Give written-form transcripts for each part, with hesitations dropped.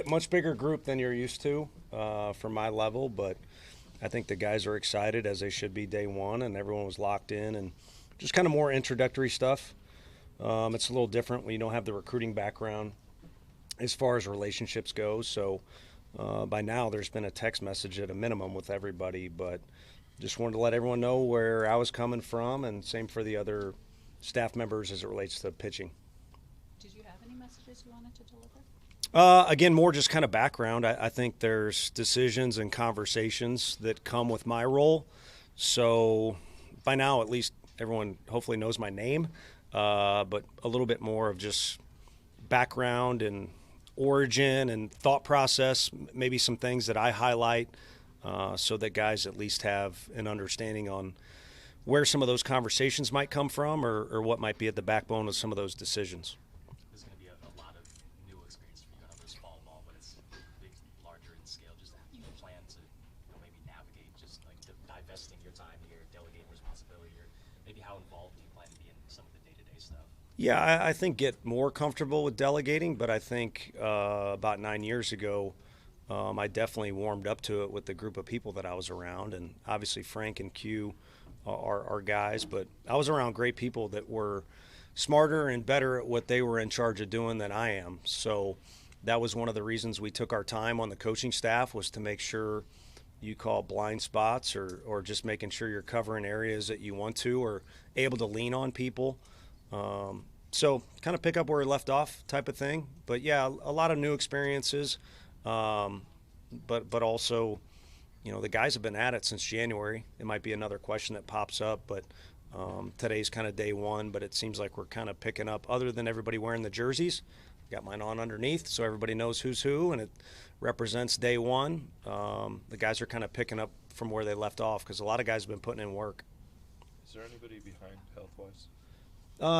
much bigger group than you're used to for my level, but I think the guys are excited, as they should be day one, and everyone was locked in, and just kind of more introductory stuff. It's a little different when you don't have the recruiting background as far as relationships go. So by now there's been a text message at a minimum with everybody, but just wanted to let everyone know where I was coming from, and same for the other staff members as it relates to pitching. Did you have any messages you wanted to deliver? Again, more just kind of background. I think there's decisions and conversations that come with my role. So by now, at least everyone hopefully knows my name, but a little bit more of just background and origin and thought process, maybe some things that I highlight so that guys at least have an understanding on where some of those conversations might come from or what might be at the backbone of some of those decisions. There's going to be a lot of new experience for you. I know there's fall ball, but it's big, larger in scale. Just how do you plan to maybe navigate just like divesting your time here, delegating responsibility here? Maybe how involved do you plan to be in some of the day-to-day stuff? Yeah, I think get more comfortable with delegating, but I think about 9 years ago, I definitely warmed up to it with the group of people that I was around, and obviously Frank and Q are guys, but I was around great people that were smarter and better at what they were in charge of doing than I am. So that was one of the reasons we took our time on the coaching staff, was to make sure you call blind spots or just making sure you're covering areas that you want to or able to lean on people. So kind of pick up where we left off type of thing. But, yeah, a lot of new experiences, but also – the guys have been at it since January. It might be another question that pops up, but today's kind of day one, but it seems like we're kind of picking up, other than everybody wearing the jerseys. Got mine on underneath, so everybody knows who's who, and it represents day one. The guys are kind of picking up from where they left off because a lot of guys have been putting in work. Is there anybody behind health-wise?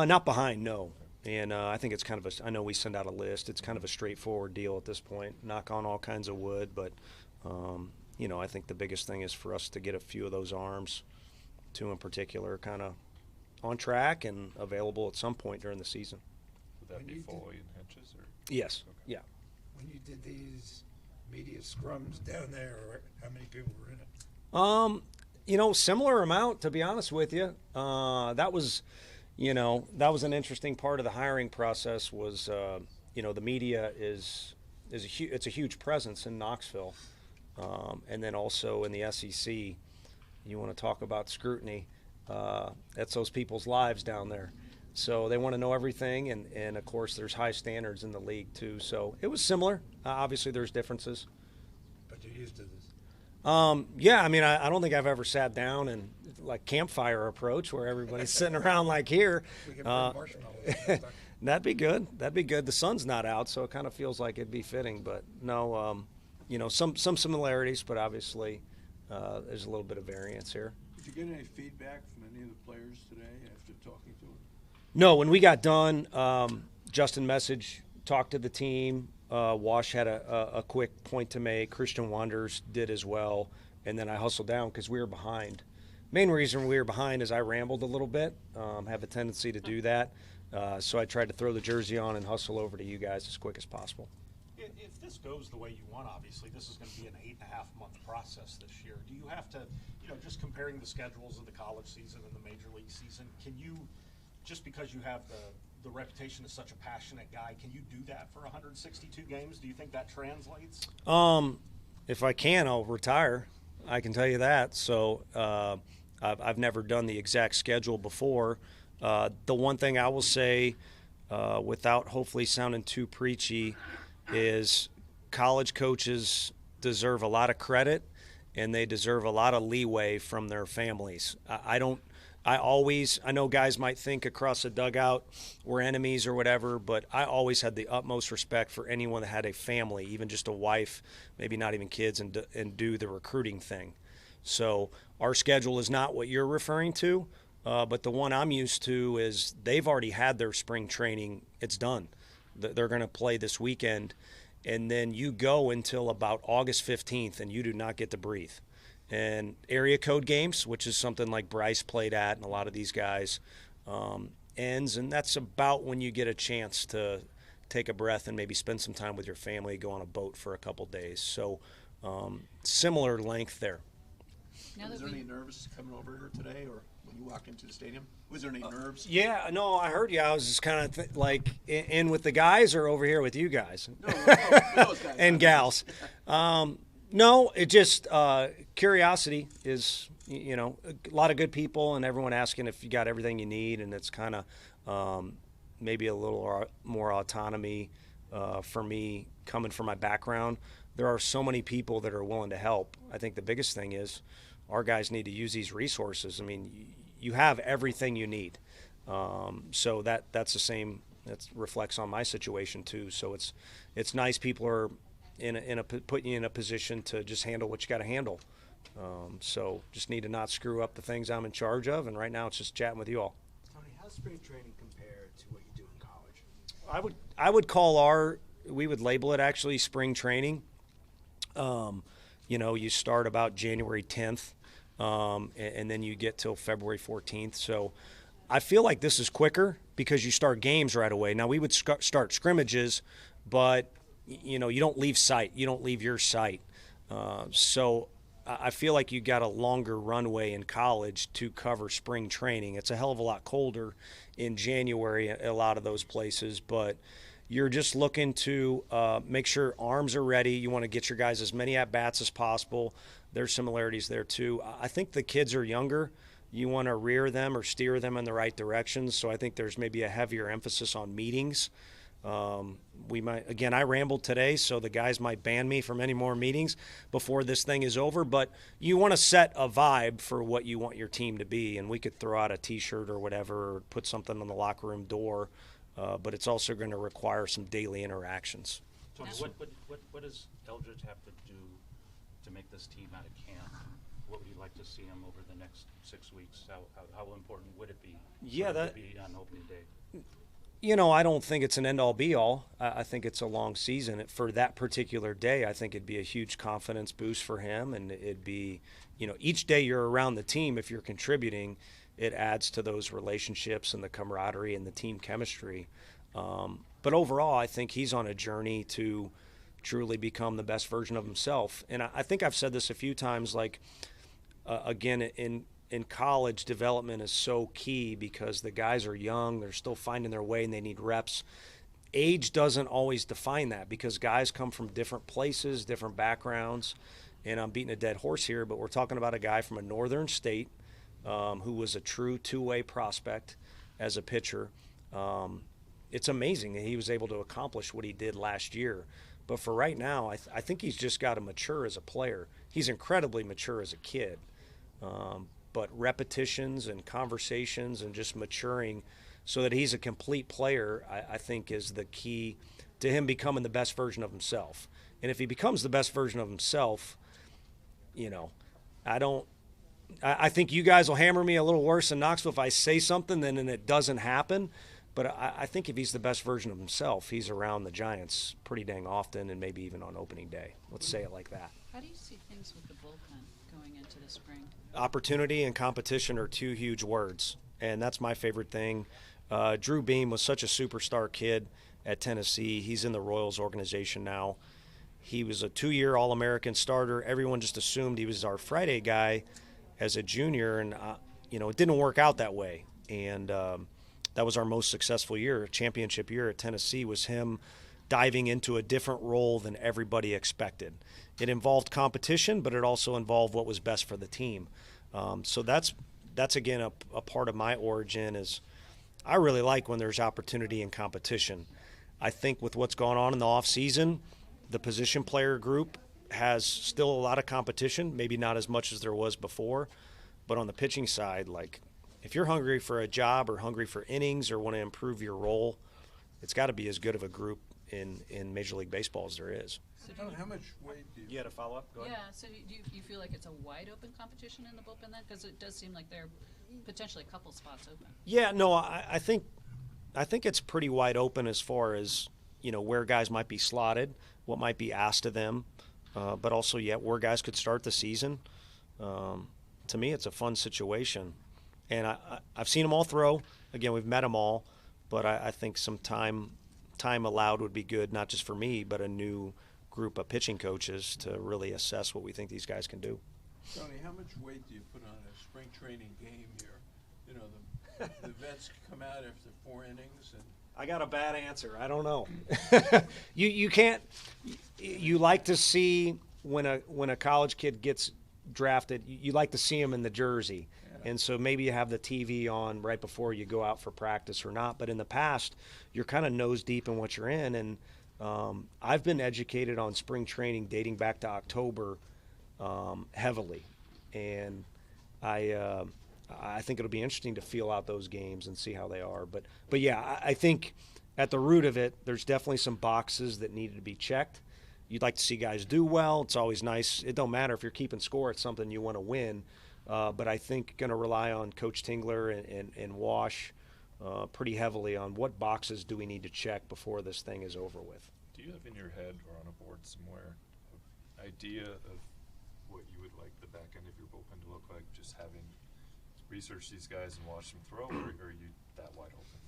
Not behind, no. And I think it's kind of I know we send out a list. It's kind of a straightforward deal at this point. Knock on all kinds of wood, but I think the biggest thing is for us to get a few of those arms, two in particular, kind of on track and available at some point during the season. Would that be Foley and Henches? Or? Yes. Okay. Yeah. When you did these media scrums down there, how many people were in it? Similar amount, to be honest with you. That was an interesting part of the hiring process was, the media is it's a huge presence in Knoxville. And then also in the SEC, you want to talk about scrutiny. That's those people's lives down there. So they want to know everything. And of course, there's high standards in the league, too. So it was similar. Obviously, there's differences. But you're used to this. Yeah, I don't think I've ever sat down and like campfire approach where everybody's sitting around like here. We can bring marshmallows. That'd be good. The sun's not out, so it kind of feels like it'd be fitting. But no, some similarities, but obviously there's a little bit of variance here. Did you get any feedback from any of the players today after talking to them? No, when we got done, Justin Message talked to the team. Wash had a quick point to make. Christian Wanders did as well. And then I hustled down because we were behind. Main reason we were behind is I rambled a little bit. Have a tendency to do that. So I tried to throw the jersey on and hustle over to you guys as quick as possible. If this goes the way you want, obviously, this is going to be an 8.5-month process this year. Do you have to, just comparing the schedules of the college season and the major league season, can you, just because you have the reputation as such a passionate guy, can you do that for 162 games? Do you think that translates? If I can, I'll retire. I can tell you that. So I've never done the exact schedule before. The one thing I will say, without hopefully sounding too preachy, is college coaches deserve a lot of credit and they deserve a lot of leeway from their families. I know guys might think across the dugout we're enemies or whatever, but I always had the utmost respect for anyone that had a family, even just a wife, maybe not even kids, and do the recruiting thing. So our schedule is not what you're referring to, but the one I'm used to is they've already had their spring training. It's done. They're going to play this weekend, and then you go until about August 15th, and you do not get to breathe. And area code games, which is something like Bryce played at and a lot of these guys, ends, and that's about when you get a chance to take a breath and maybe spend some time with your family, go on a boat for a couple days. So similar length there. Now Was that there we, any nerves coming over here today, or when you walked into the stadium? Was there any nerves? Yeah, no, I heard you. I was just kind of like in with the guys or over here with you guys No, those guys. and gals. No, it just curiosity is, you know, a lot of good people and everyone asking if you got everything you need, and it's kind of maybe a little more autonomy for me coming from my background. There are so many people that are willing to help. I think the biggest thing is our guys need to use these resources. I mean, you have everything you need. So that's the same. That reflects on my situation too. So it's nice people are putting you in a position to just handle what you got to handle. So just need to not screw up the things I'm in charge of. And right now it's just chatting with you all. Tony, how's spring training compared to what you do in college? I would call we would label it actually spring training. You know, you start about January 10th, and then you get till February 14th. So I feel like this is quicker because you start games right away. Now we would start scrimmages, but you know, you don't leave sight. You don't leave your sight. So I feel like you got a longer runway in college to cover spring training. It's a hell of a lot colder in January at a lot of those places, but you're just looking to make sure arms are ready. You want to get your guys as many at-bats as possible. There's similarities there too. I think the kids are younger. You want to rear them or steer them in the right directions. So I think there's maybe a heavier emphasis on meetings. I rambled today, so the guys might ban me from any more meetings before this thing is over, but you want to set a vibe for what you want your team to be, and we could throw out a t-shirt or whatever, or put something on the locker room door, but it's also going to require some daily interactions. Tony, what does Eldridge have to do to make this team out of camp? What would you like to see him over the next 6 weeks? How important would it be? Yeah, for him to be on opening day. You know, I don't think it's an end-all be-all. I think it's a long season. For that particular day, I think it'd be a huge confidence boost for him, and it'd be, you know, each day you're around the team, if you're contributing, it adds to those relationships and the camaraderie and the team chemistry. But overall, I think he's on a journey to truly become the best version of himself. And I think I've said this a few times, like, again, in college, development is so key because the guys are young, they're still finding their way, and they need reps. Age doesn't always define that because guys come from different places, different backgrounds, and I'm beating a dead horse here, but we're talking about a guy from a northern state who was a true two-way prospect as a pitcher. It's amazing that he was able to accomplish what he did last year. But for right now, I think he's just got to mature as a player. He's incredibly mature as a kid. But repetitions and conversations and just maturing so that he's a complete player, I think is the key to him becoming the best version of himself. And if he becomes the best version of himself, you know, I think you guys will hammer me a little worse in Knoxville if I say something and it doesn't happen. But I think if he's the best version of himself, he's around the Giants pretty dang often and maybe even on opening day. Let's say it like that. how do you see things with the bullpen going into the spring? Opportunity and competition are two huge words, and that's my favorite thing. Drew Beam was such a superstar kid at Tennessee. He's in the Royals organization now. He was a 2-year All-American starter. Everyone just assumed he was our Friday guy as a junior, and you know, it didn't work out that way. And that was our most successful year, championship year at Tennessee, was him diving into a different role than everybody expected. It involved competition, but it also involved what was best for the team. So that's again a part of my origin is I really like when there's opportunity and competition. I think with what's going on in the off season, the position player group has still a lot of competition, maybe not as much as there was before, but on the pitching side, like if you're hungry for a job or hungry for innings or want to improve your role, it's got to be as good of a group in Major League Baseball as there is. So Tony, how much weight do you? You had a follow-up? Go ahead. Yeah, so do you feel like it's a wide open competition in the bullpen then? Because it does seem like there are potentially a couple spots open. Yeah, no, I think it's pretty wide open as far as, you know, where guys might be slotted, what might be asked of them, but also, where guys could start the season. To me, it's a fun situation. And I've seen them all throw. Again, we've met them all, but I think some time time allowed would be good, not just for me, but a new group of pitching coaches to really assess what we think these guys can do. Tony, how much weight do you put on a spring training game here? You know, the vets come out after 4 innings and I got a bad answer. I don't know. you can't. You like to see when a college kid gets drafted. You like to see him in the jersey, and so maybe you have the TV on right before you go out for practice or not. But in the past, you're kind of nose deep in what you're in, and I've been educated on spring training dating back to October heavily, and I think it'll be interesting to feel out those games and see how they are. But yeah, I think at the root of it, there's definitely some boxes that needed to be checked. You'd like to see guys do well. It's always nice. It don't matter if you're keeping score. It's something you want to win. But I think going to rely on Coach Tingler and Wash pretty heavily on what boxes do we need to check before this thing is over with. Do you have in your head or on a board somewhere an idea of what you would like the back end of your bullpen to look like, just having research these guys and watch them throw, or are you that wide open?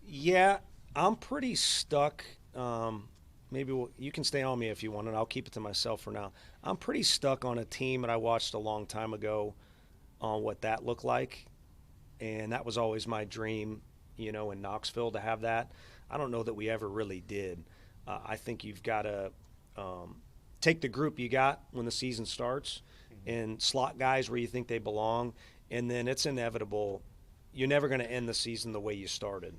Yeah, I'm pretty stuck. Maybe you can stay on me if you want, and I'll keep it to myself for now. I'm pretty stuck on a team that I watched a long time ago on what that looked like, and that was always my dream, in Knoxville to have that. I don't know that we ever really did. I think you've got to take the group you got when the season starts and slot guys where you think they belong. And then it's inevitable. You're never going to end the season the way you started.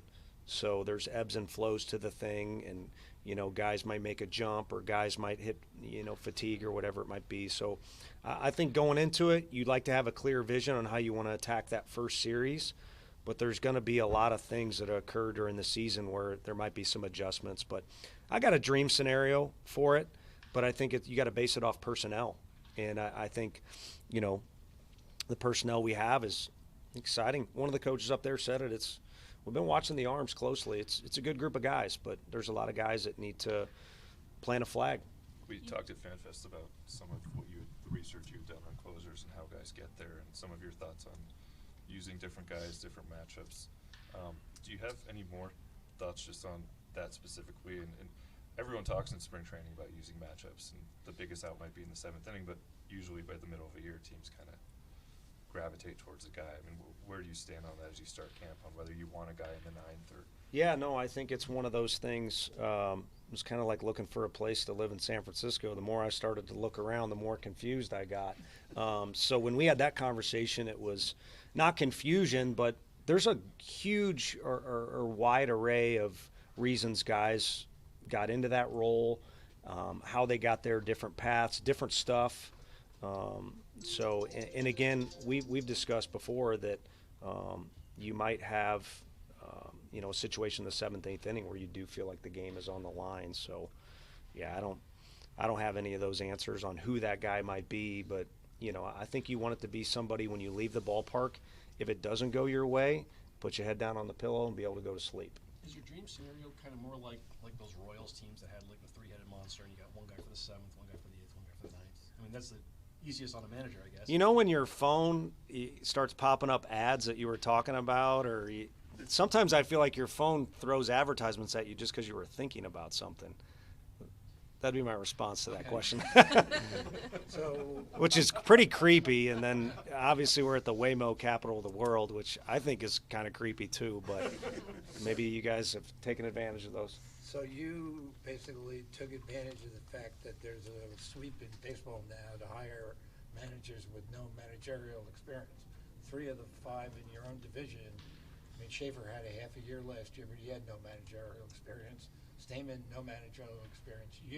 So there's ebbs and flows to the thing, and guys might make a jump, or guys might hit fatigue or whatever it might be. So I think going into it, you'd like to have a clear vision on how you want to attack that first series. But there's going to be a lot of things that occur during the season where there might be some adjustments. But I got a dream scenario for it, but I think you got to base it off personnel. And I think, the personnel we have is exciting. One of the coaches up there said it. We've been watching the arms closely. It's a good group of guys, but there's a lot of guys that need to plant a flag. We talked at FanFest about some of the research you've done on closers and how guys get there, and some of your thoughts on using different guys, different matchups. Do you have any more thoughts just on that specifically? And everyone talks in spring training about using matchups, and the biggest out might be in the 7th inning, but usually by the middle of a year, teams kind of gravitate towards a guy. I mean, where do you stand on that as you start camp, on whether you want a guy in the 9th or? Yeah, no, I think it's one of those things. It was kind of like looking for a place to live in San Francisco. The more I started to look around, the more confused I got. So when we had that conversation, it was not confusion, but there's a huge or wide array of reasons guys got into that role, how they got there, different paths, different stuff. So, and again, we've discussed before that you might have, a situation in the 7th, 8th inning where you do feel like the game is on the line. So, yeah, I don't have any of those answers on who that guy might be, but I think you want it to be somebody when you leave the ballpark. If it doesn't go your way, put your head down on the pillow and be able to go to sleep. Is your dream scenario kind of more like those Royals teams that had like the 3-headed monster, and you got one guy for the 7th, one guy for the 8th, one guy for the 9th? I mean, that's the easiest on a manager, I guess. When your phone starts popping up ads that you were talking about, or sometimes I feel like your phone throws advertisements at you just because you were thinking about something. That'd be my response to that question. Which is pretty creepy. And then obviously we're at the Waymo capital of the world, which I think is kind of creepy too. But maybe you guys have taken advantage of those. So you basically took advantage of the fact that there's a sweep in baseball now to hire managers with no managerial experience. 3 of the 5 in your own division. I mean, Schaefer had a half a year last year, but he had no managerial experience. Stamen, no managerial experience. And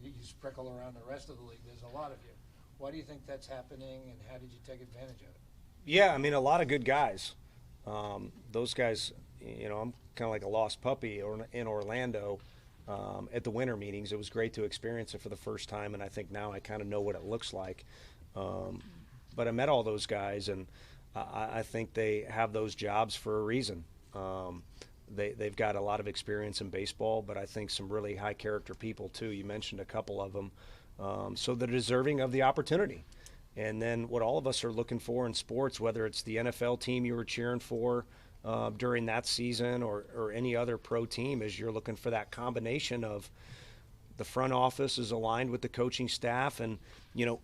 you sprinkle around the rest of the league. There's a lot of you. Why do you think that's happening, and how did you take advantage of it? Yeah, I mean, a lot of good guys. Those guys, I'm kind of like a lost puppy in Orlando at the winter meetings. It was great to experience it for the first time, and I think now I kind of know what it looks like. But I met all those guys, and I think they have those jobs for a reason. They've got a lot of experience in baseball, but I think some really high character people too. You mentioned a couple of them. So they're deserving of the opportunity. And then what all of us are looking for in sports, whether it's the NFL team you were cheering for during that season or any other pro team is you're looking for that combination of the front office is aligned with the coaching staff and,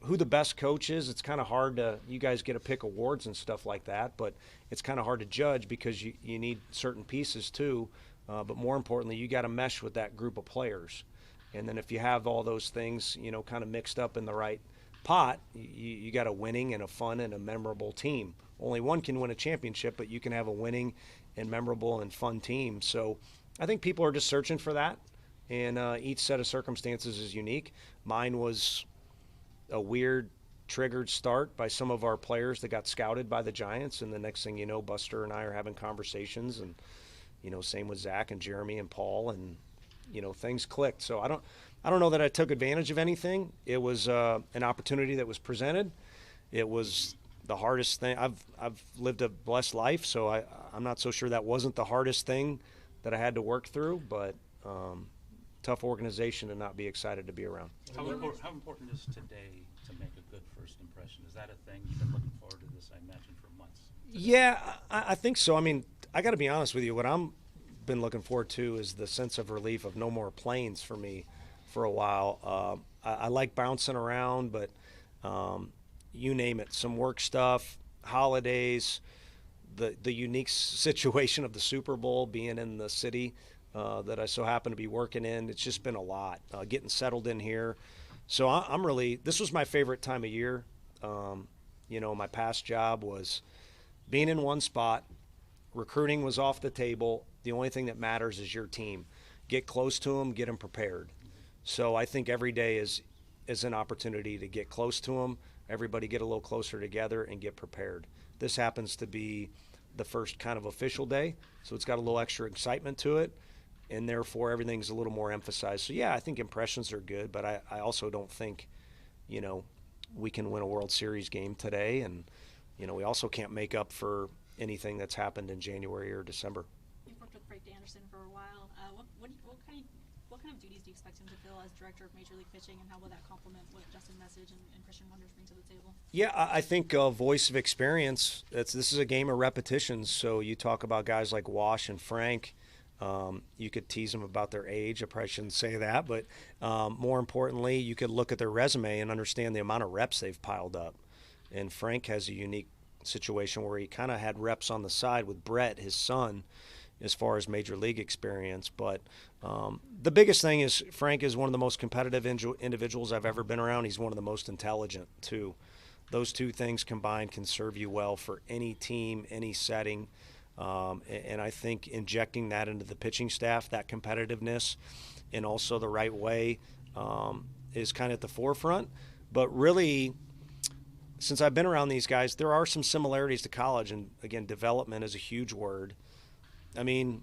who the best coach is. It's kind of hard to – you guys get to pick awards and stuff like that, but it's kind of hard to judge because you need certain pieces too. But more importantly, you got to mesh with that group of players. And then if you have all those things, kind of mixed up in the right pot, you got a winning and a fun and a memorable team. Only one can win a championship, but you can have a winning and memorable and fun team. So I think people are just searching for that, and each set of circumstances is unique. Mine was a weird triggered start by some of our players that got scouted by the Giants, and the next thing you know, Buster and I are having conversations, and same with Zach and Jeremy and Paul, and things clicked. So I don't know that I took advantage of anything. It was an opportunity that was presented. It was the hardest thing. I've lived a blessed life, so I'm not so sure that wasn't the hardest thing that I had to work through, but tough organization to not be excited to be around. How important is today to make a good first impression? Is that a thing? You've been looking forward to this, I imagine, for months. Yeah, I think so. I mean, I got to be honest with you. What I'm been looking forward to is the sense of relief of no more planes for me for a while. I like bouncing around, but you name it, some work stuff, holidays, the unique situation of the Super Bowl, being in the city that I so happen to be working in. It's just been a lot, getting settled in here. So I'm really, this was my favorite time of year. My past job was being in one spot. Recruiting was off the table. The only thing that matters is your team. Get close to them, get them prepared. So I think every day is an opportunity to get close to them, everybody get a little closer together and get prepared. This happens to be the first kind of official day, so it's got a little extra excitement to it, and therefore everything's a little more emphasized. So, yeah, I think impressions are good, but I also don't think, we can win a World Series game today, and, we also can't make up for anything that's happened in January or December. You've worked with Frank Anderson for a while. What kind of duties do you expect him to fill as director of Major League Pitching, and how will that complement what Justin Message and Christian Wonders bring to the table? Yeah, I think voice of experience. This is a game of repetitions. So you talk about guys like Wash and Frank. You could tease them about their age. I probably shouldn't say that, but more importantly, you could look at their resume and understand the amount of reps they've piled up. And Frank has a unique situation where he kind of had reps on the side with Brett, his son, as far as major league experience. But the biggest thing is Frank is one of the most competitive individuals I've ever been around. He's one of the most intelligent, too. Those two things combined can serve you well for any team, any setting. And I think injecting that into the pitching staff, that competitiveness, and also the right way is kind of at the forefront. But really, since I've been around these guys, there are some similarities to college. And, again, development is a huge word. I mean,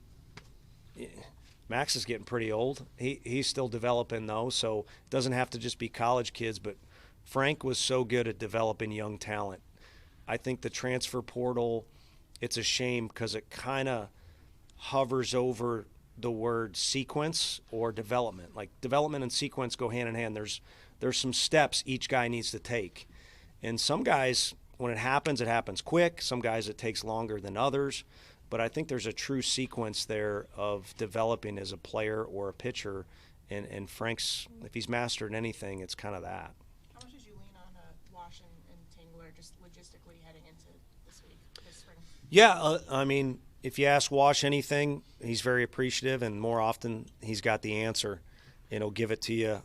Max is getting pretty old. He's still developing, though, so it doesn't have to just be college kids. But Frank was so good at developing young talent. I think the transfer portal, it's a shame because it kind of hovers over the word sequence or development. Like development and sequence go hand in hand. There's some steps each guy needs to take. And some guys, when it happens quick. Some guys it takes longer than others. But I think there's a true sequence there of developing as a player or a pitcher. And Frank's, if he's mastered anything, it's kind of that. How much did you lean on Wash and Tingler just logistically heading into this spring? Yeah, I mean, if you ask Wash anything, he's very appreciative, and more often he's got the answer. And he'll give it to you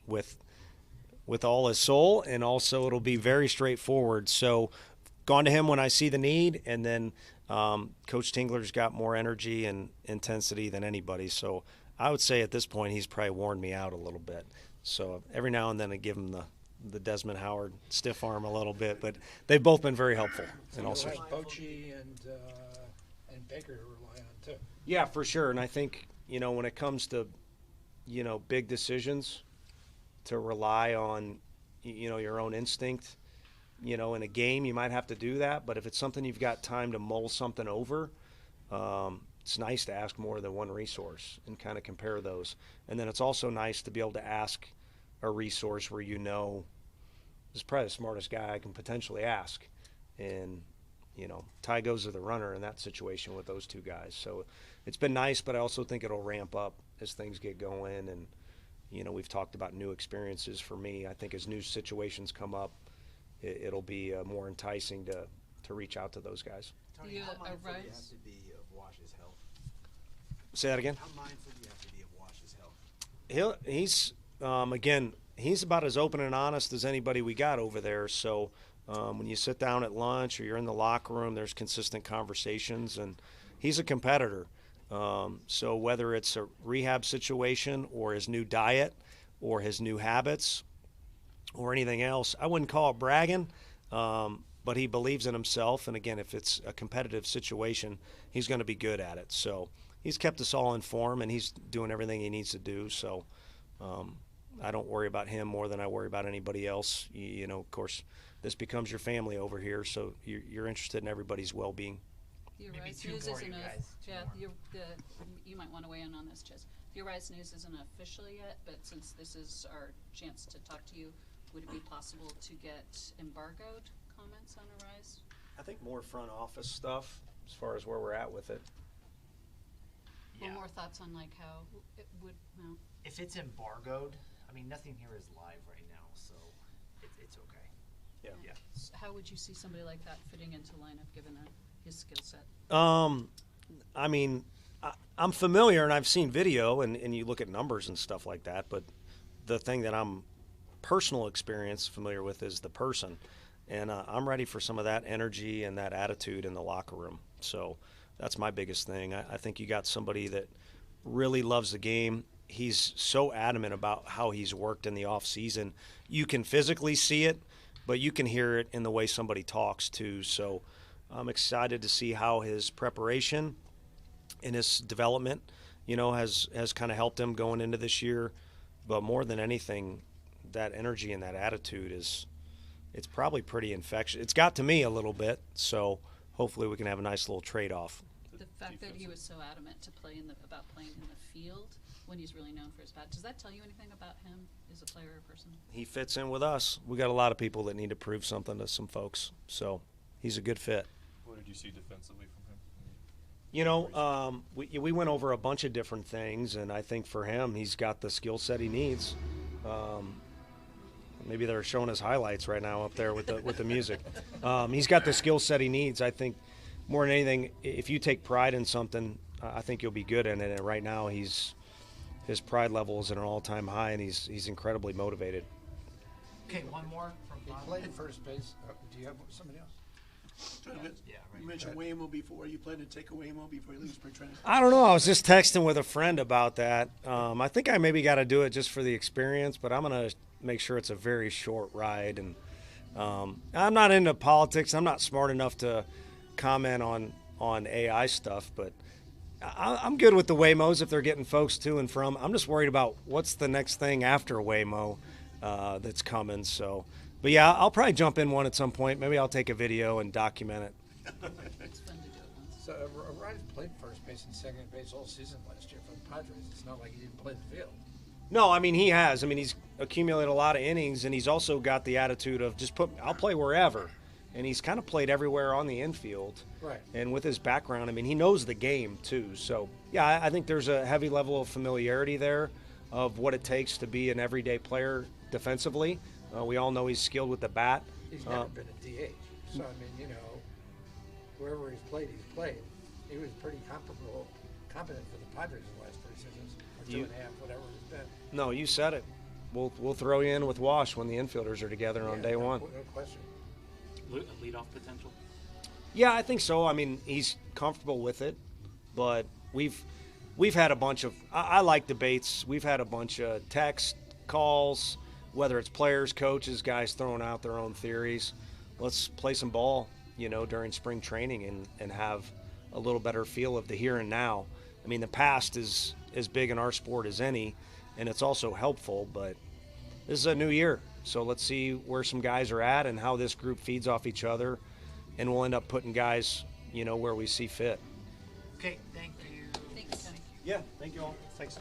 with all his soul, and also it'll be very straightforward. So gone to him when I see the need, and then Coach Tingler's got more energy and intensity than anybody. So I would say at this point he's probably worn me out a little bit. So every now and then I give him the Desmond Howard stiff arm a little bit, but they've both been very helpful. So And also, Bochy and Baker to rely on too. yeah, for sure. And I think, when it comes to, big decisions, to rely on, your own instinct. In a game, you might have to do that, but if it's something you've got time to mull something over, it's nice to ask more than one resource and kind of compare those. And then it's also nice to be able to ask a resource where this is probably the smartest guy I can potentially ask. And, tie goes to the runner in that situation with those two guys. So it's been nice, but I also think it'll ramp up as things get going. And, we've talked about new experiences for me. I think as new situations come up, it'll be more enticing to reach out to those guys. Tony, You how mindful do you arise- have to be of Wash's health? Say that again? How mindful do you have to be of Wash's health? He's about as open and honest as anybody we got over there. So when you sit down at lunch or you're in the locker room, there's consistent conversations, and he's a competitor. So whether it's a rehab situation or his new diet or his new habits or anything else, I wouldn't call it bragging, but he believes in himself. And again, if it's a competitive situation, he's going to be good at it. So he's kept us all informed, and he's doing everything he needs to do. So I don't worry about him more than I worry about anybody else. Of course, this becomes your family over here, so you're interested in everybody's well-being. The Maybe Arise two News more, isn't you guys. Two more. you might want to weigh in on this, Chis. The Arise News isn't official yet, but since this is our chance to talk to you, would it be possible to get embargoed comments on Arise? I think more front office stuff as far as where we're at with it. Well, Yeah. more thoughts on like how it would, well, If it's embargoed, I mean, nothing here is live right now, so it's okay. Yeah. Yeah. how would you see somebody like that fitting into lineup given his skill set? I'm familiar and I've seen video and you look at numbers and stuff like that, but the thing that I'm personal experience familiar with is the person. And I'm ready for some of that energy and that attitude in the locker room. So that's my biggest thing. I think you got somebody that really loves the game. He's so adamant about how he's worked in the off season. You can physically see it, but you can hear it in the way somebody talks too. So I'm excited to see how his preparation and his development, has kind of helped him going into this year. But more than anything, that energy and that attitude it's probably pretty infectious. It's got to me a little bit. So hopefully we can have a nice little trade-off. The fact that he was so adamant to play about playing in the field when he's really known for his bat, does that tell you anything about him as a player or person? He fits in with us. We got a lot of people that need to prove something to some folks. So he's a good fit. What did you see defensively from him? We went over a bunch of different things, and I think for him, he's got the skill set he needs. Maybe they're showing us highlights right now up there with the music. He's got the skill set he needs. I think more than anything, if you take pride in something, I think you'll be good in it. And right now, his pride level is at an all-time high, and he's incredibly motivated. Okay, one more from He Bob. played first base. Do you have somebody else? Yeah, right. You mentioned Waymo before. You plan to take a Waymo before you leave spring training? I don't know. I was just texting with a friend about that. I think I maybe got to do it just for the experience, but I'm going to make sure it's a very short ride. And I'm not into politics. I'm not smart enough to comment on AI stuff, but I'm good with the Waymos if they're getting folks to and from. I'm just worried about what's the next thing after Waymo that's coming. So, but yeah, I'll probably jump in one at some point. Maybe I'll take a video and document it. It's fun to do it once. So Ryan played first base and second base all season last year for the Padres. It's not like he didn't play the field. No, he has. He's accumulated a lot of innings, and he's also got the attitude of I'll play wherever. And he's kind of played everywhere on the infield. Right. And with his background, he knows the game too. So, yeah, I think there's a heavy level of familiarity there of what it takes to be an everyday player defensively. We all know he's skilled with the bat. He's never been a DH. So, wherever he's played. He was pretty competent for the Padres in the last 3 seasons, or 2.5, whatever it's been. No, you said it. We'll throw you in with Wash when the infielders are together on day one. No question. Leadoff potential? Yeah, I think so. He's comfortable with it, but we've had a bunch of I like debates. We've had a bunch of text calls, whether it's players, coaches, guys throwing out their own theories. Let's play some ball, during spring training and have a little better feel of the here and now. The past is as big in our sport as any, and it's also helpful, but this is a new year. So let's see where some guys are at and how this group feeds off each other, and we'll end up putting guys, where we see fit. Okay, thank you. Thanks, Tony. Yeah, thank you all. Thanks.